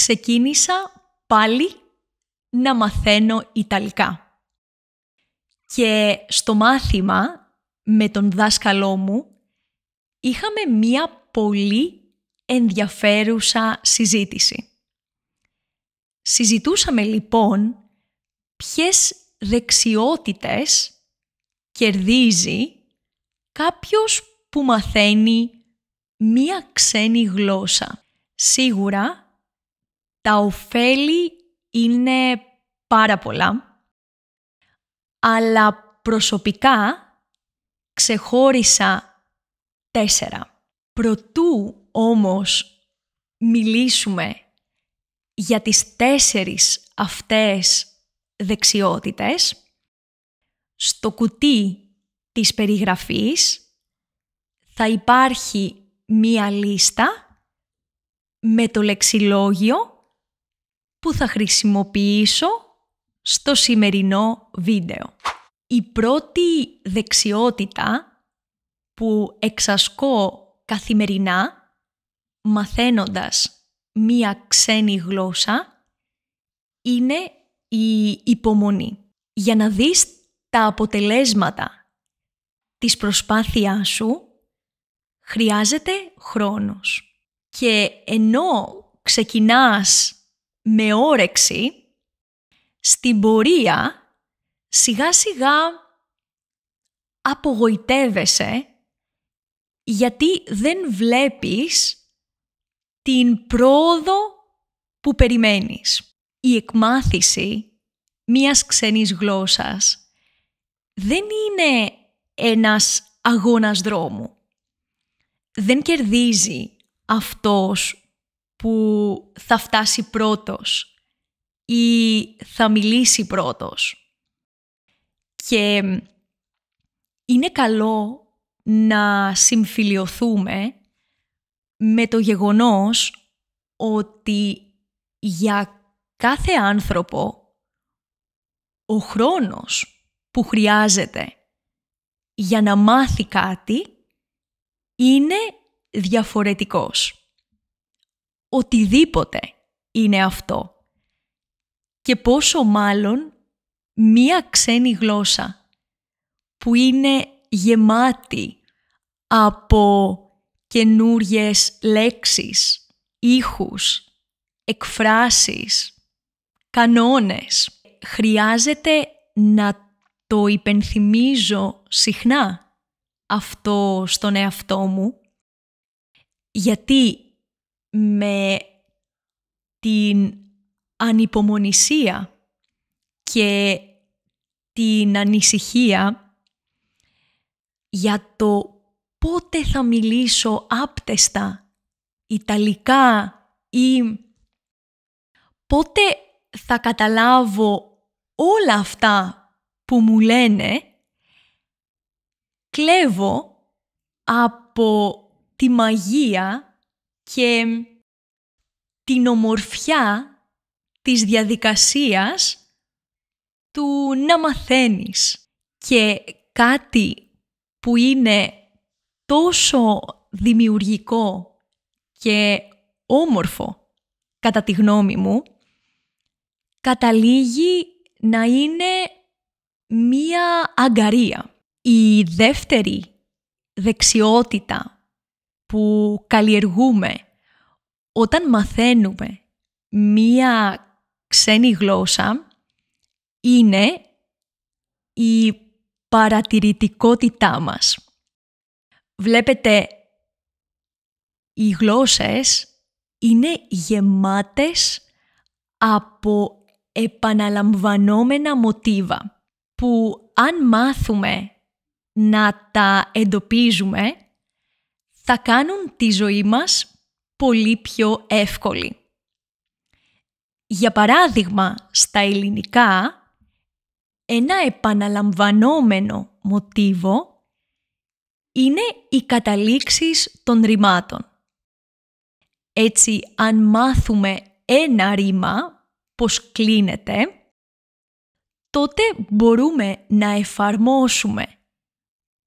ξεκίνησα πάλι να μαθαίνω Ιταλικά. Και στο μάθημα με τον δάσκαλό μου είχαμε μία πολύ ενδιαφέρουσα συζήτηση. Συζητούσαμε λοιπόν ποιες δεξιότητες κερδίζει κάποιος που μαθαίνει μία ξένη γλώσσα. Σίγουρα τα ωφέλη είναι πάρα πολλά, αλλά προσωπικά ξεχώρισα 4. Προτού όμως μιλήσουμε για τις 4 αυτές δεξιότητες, στο κουτί της περιγραφής θα υπάρχει μία λίστα με το λεξιλόγιο που θα χρησιμοποιήσω στο σημερινό βίντεο. Η πρώτη δεξιότητα που εξασκώ καθημερινά μαθαίνοντας μία ξένη γλώσσα είναι η υπομονή. Για να δεις τα αποτελέσματα της προσπάθειάς σου χρειάζεται χρόνος. Και ενώ ξεκινάς με όρεξη, στην πορεία σιγά σιγά απογοητεύεσαι γιατί δεν βλέπεις την πρόοδο που περιμένεις. Η εκμάθηση μιας ξένης γλώσσας δεν είναι ένας αγώνας δρόμου. Δεν κερδίζει αυτός που θα φτάσει πρώτος ή θα μιλήσει πρώτος. Και είναι καλό να συμφιλιωθούμε με το γεγονός ότι για κάθε άνθρωπο ο χρόνος που χρειάζεται για να μάθει κάτι είναι διαφορετικός. Οτιδήποτε είναι αυτό. Και πόσο μάλλον μία ξένη γλώσσα που είναι γεμάτη από καινούριες λέξεις, ήχους, εκφράσεις, κανόνες. Χρειάζεται να το υπενθυμίζω συχνά αυτό στον εαυτό μου, γιατί με την ανυπομονησία και την ανησυχία για το πότε θα μιλήσω άπτεστα Ιταλικά ή πότε θα καταλάβω όλα αυτά που μου λένε, κλέβω από τη μαγεία και την ομορφιά της διαδικασίας του να μαθαίνεις. Και κάτι που είναι τόσο δημιουργικό και όμορφο, κατά τη γνώμη μου, καταλήγει να είναι μία αγκαρία. Η δεύτερη δεξιότητα που καλλιεργούμε όταν μαθαίνουμε μία ξένη γλώσσα είναι η παρατηρητικότητά μας. Βλέπετε, οι γλώσσες είναι γεμάτες από επαναλαμβανόμενα μοτίβα που αν μάθουμε να τα εντοπίζουμε θα κάνουν τη ζωή μας πολύ πιο εύκολη. Για παράδειγμα, στα ελληνικά, ένα επαναλαμβανόμενο μοτίβο είναι οι καταλήξεις των ρημάτων. Έτσι, αν μάθουμε ένα ρήμα, πώς κλείνεται, τότε μπορούμε να εφαρμόσουμε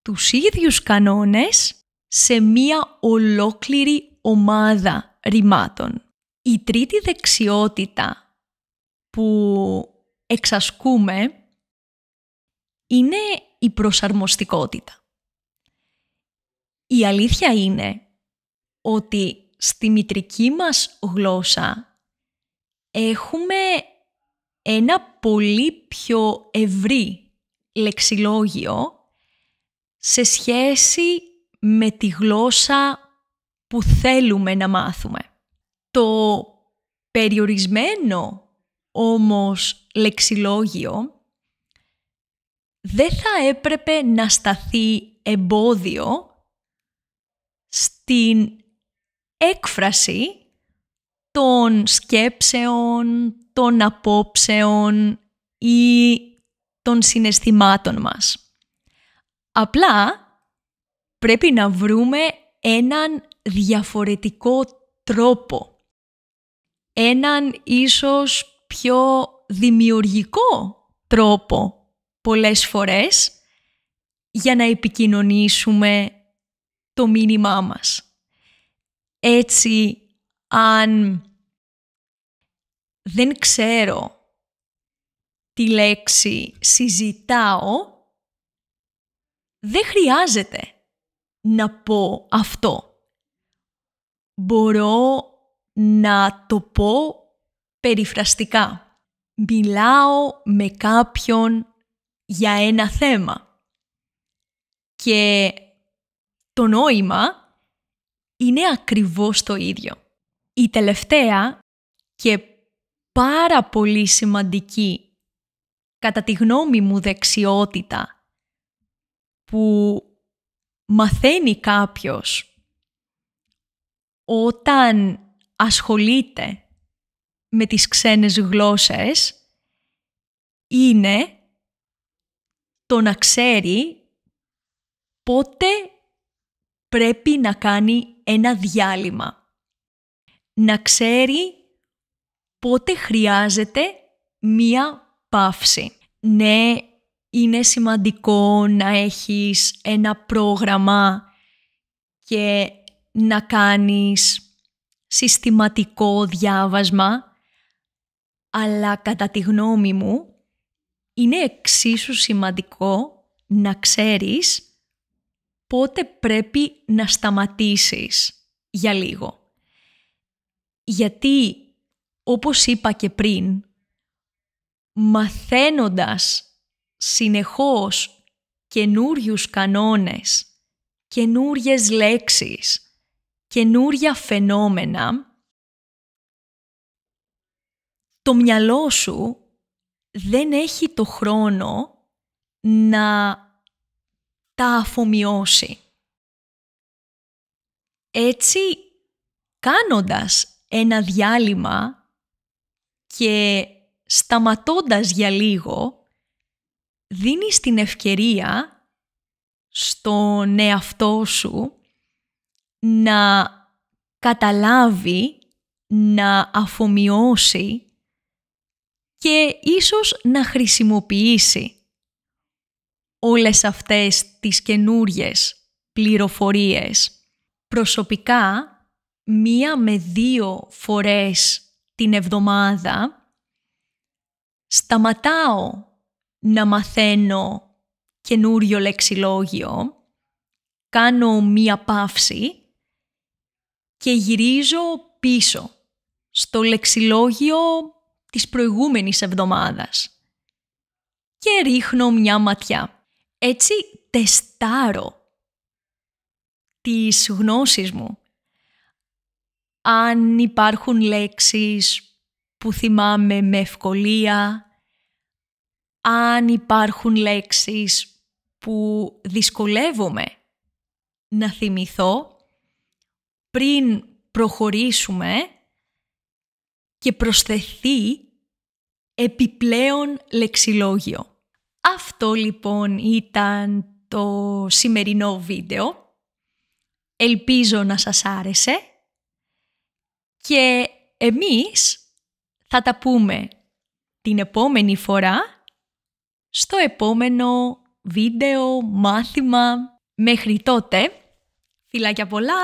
τους ίδιους κανόνες σε μία ολόκληρη ομάδα ρημάτων. Η τρίτη δεξιότητα που εξασκούμε είναι η προσαρμοστικότητα. Η αλήθεια είναι ότι στη μητρική μας γλώσσα έχουμε ένα πολύ πιο ευρύ λεξιλόγιο σε σχέση με τη γλώσσα που θέλουμε να μάθουμε. Το περιορισμένο όμως λεξιλόγιο δεν θα έπρεπε να σταθεί εμπόδιο στην έκφραση των σκέψεων, των απόψεων ή των συναισθημάτων μας. Απλά πρέπει να βρούμε έναν διαφορετικό τρόπο, έναν ίσως πιο δημιουργικό τρόπο πολλές φορές για να επικοινωνήσουμε το μήνυμά μας. Έτσι, αν δεν ξέρω τη λέξη συζητάω, δεν χρειάζεται να πω αυτό. Μπορώ να το πω περιφραστικά. Μιλάω με κάποιον για ένα θέμα. Και το νόημα είναι ακριβώς το ίδιο. Η τελευταία και πάρα πολύ σημαντική, κατά τη γνώμη μου, δεξιότητα που μαθαίνει κάποιος όταν ασχολείται με τις ξένες γλώσσες είναι το να ξέρει πότε πρέπει να κάνει ένα διάλειμμα. Να ξέρει πότε χρειάζεται μία παύση. Ναι, είναι σημαντικό να έχεις ένα πρόγραμμα και να κάνεις συστηματικό διάβασμα, αλλά κατά τη γνώμη μου είναι εξίσου σημαντικό να ξέρεις πότε πρέπει να σταματήσεις για λίγο. Γιατί, όπως είπα και πριν, μαθαίνοντας συνεχώς καινούριους κανόνες, καινούριες λέξεις, καινούρια φαινόμενα, το μυαλό σου δεν έχει το χρόνο να τα αφομοιώσει. Έτσι, κάνοντας ένα διάλειμμα και σταματώντας για λίγο, δίνεις την ευκαιρία στον εαυτό σου να καταλάβει, να αφομοιώσει και ίσως να χρησιμοποιήσει όλες αυτές τις καινούριες πληροφορίες. Προσωπικά, 1 με 2 φορές την εβδομάδα σταματάω να μαθαίνω καινούριο λεξιλόγιο, κάνω μία παύση και γυρίζω πίσω στο λεξιλόγιο της προηγούμενης εβδομάδας και ρίχνω μια ματιά. Έτσι τεστάρω τις γνώσεις μου. Αν υπάρχουν λέξεις που θυμάμαι με ευκολία, αν υπάρχουν λέξεις που δυσκολεύομαι να θυμηθώ πριν προχωρήσουμε και προσθεθεί επιπλέον λεξιλόγιο. Αυτό λοιπόν ήταν το σημερινό βίντεο. Ελπίζω να σας άρεσε και εμείς θα τα πούμε την επόμενη φορά στο επόμενο βίντεο, μάθημα. Μέχρι τότε, φιλάκια πολλά!